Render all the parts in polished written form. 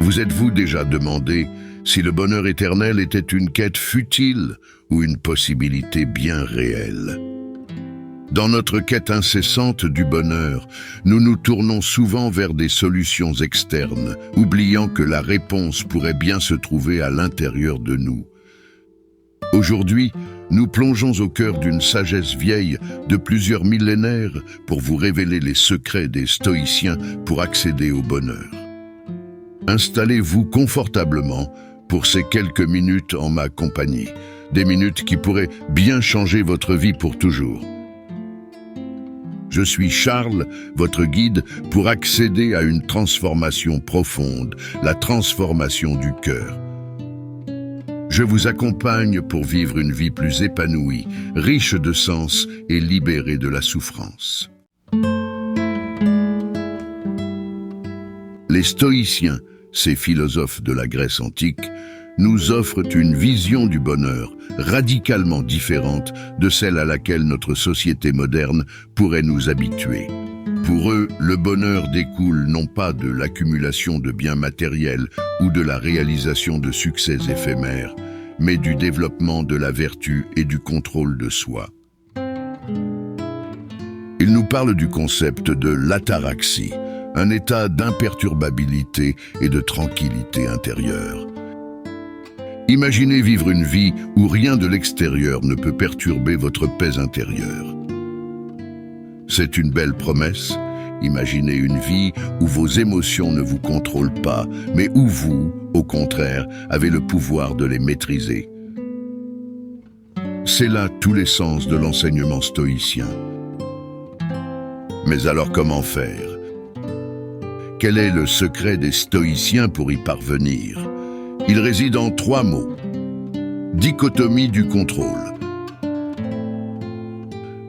Vous êtes-vous déjà demandé si le bonheur éternel était une quête futile ou une possibilité bien réelle? Dans notre quête incessante du bonheur, nous nous tournons souvent vers des solutions externes, oubliant que la réponse pourrait bien se trouver à l'intérieur de nous. Aujourd'hui, nous plongeons au cœur d'une sagesse vieille de plusieurs millénaires pour vous révéler les secrets des stoïciens pour accéder au bonheur. Installez-vous confortablement pour ces quelques minutes en ma compagnie, des minutes qui pourraient bien changer votre vie pour toujours. Je suis Charles, votre guide, pour accéder à une transformation profonde, la transformation du cœur. Je vous accompagne pour vivre une vie plus épanouie, riche de sens et libérée de la souffrance. Les stoïciens, ces philosophes de la Grèce antique, nous offrent une vision du bonheur radicalement différente de celle à laquelle notre société moderne pourrait nous habituer. Pour eux, le bonheur découle non pas de l'accumulation de biens matériels ou de la réalisation de succès éphémères, mais du développement de la vertu et du contrôle de soi. Ils nous parlent du concept de l'ataraxie, un état d'imperturbabilité et de tranquillité intérieure. Imaginez vivre une vie où rien de l'extérieur ne peut perturber votre paix intérieure. C'est une belle promesse. Imaginez une vie où vos émotions ne vous contrôlent pas, mais où vous, au contraire, avez le pouvoir de les maîtriser. C'est là tout l'essence de l'enseignement stoïcien. Mais alors comment faire? Quel est le secret des stoïciens pour y parvenir? Il réside en 3 mots. Dichotomie du contrôle.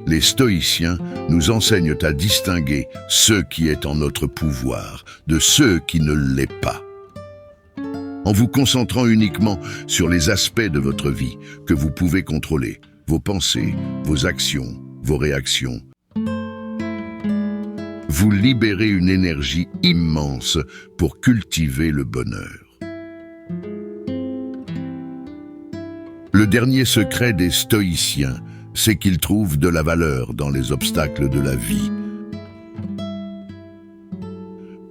Les stoïciens nous enseignent à distinguer ce qui est en notre pouvoir de ce qui ne l'est pas. En vous concentrant uniquement sur les aspects de votre vie que vous pouvez contrôler, vos pensées, vos actions, vos réactions, vous libérez une énergie immense pour cultiver le bonheur. Le dernier secret des stoïciens, c'est qu'ils trouvent de la valeur dans les obstacles de la vie.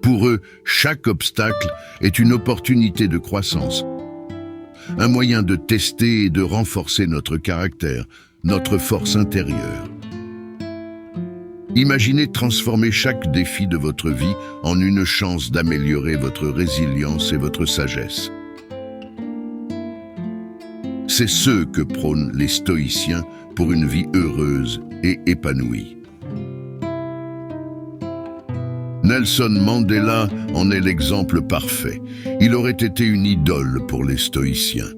Pour eux, chaque obstacle est une opportunité de croissance, un moyen de tester et de renforcer notre caractère, notre force intérieure. Imaginez transformer chaque défi de votre vie en une chance d'améliorer votre résilience et votre sagesse. C'est ce que prônent les stoïciens pour une vie heureuse et épanouie. Nelson Mandela en est l'exemple parfait. Il aurait été une idole pour les stoïciens.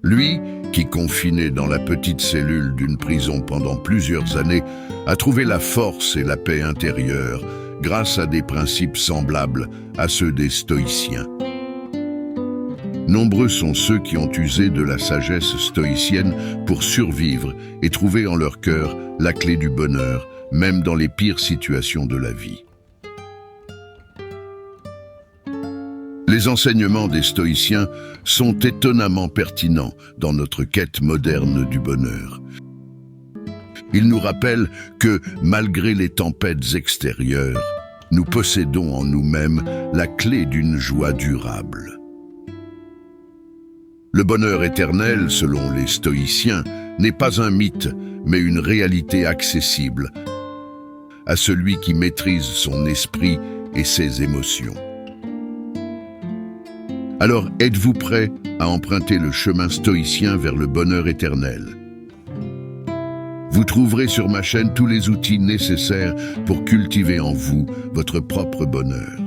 Lui, qui, confiné dans la petite cellule d'une prison pendant plusieurs années, a trouvé la force et la paix intérieure grâce à des principes semblables à ceux des stoïciens. Nombreux sont ceux qui ont usé de la sagesse stoïcienne pour survivre et trouver en leur cœur la clé du bonheur, même dans les pires situations de la vie. Les enseignements des stoïciens sont étonnamment pertinents dans notre quête moderne du bonheur. Ils nous rappellent que, malgré les tempêtes extérieures, nous possédons en nous-mêmes la clé d'une joie durable. Le bonheur éternel, selon les stoïciens, n'est pas un mythe, mais une réalité accessible à celui qui maîtrise son esprit et ses émotions. Alors, êtes-vous prêt à emprunter le chemin stoïcien vers le bonheur éternel? Vous trouverez sur ma chaîne tous les outils nécessaires pour cultiver en vous votre propre bonheur.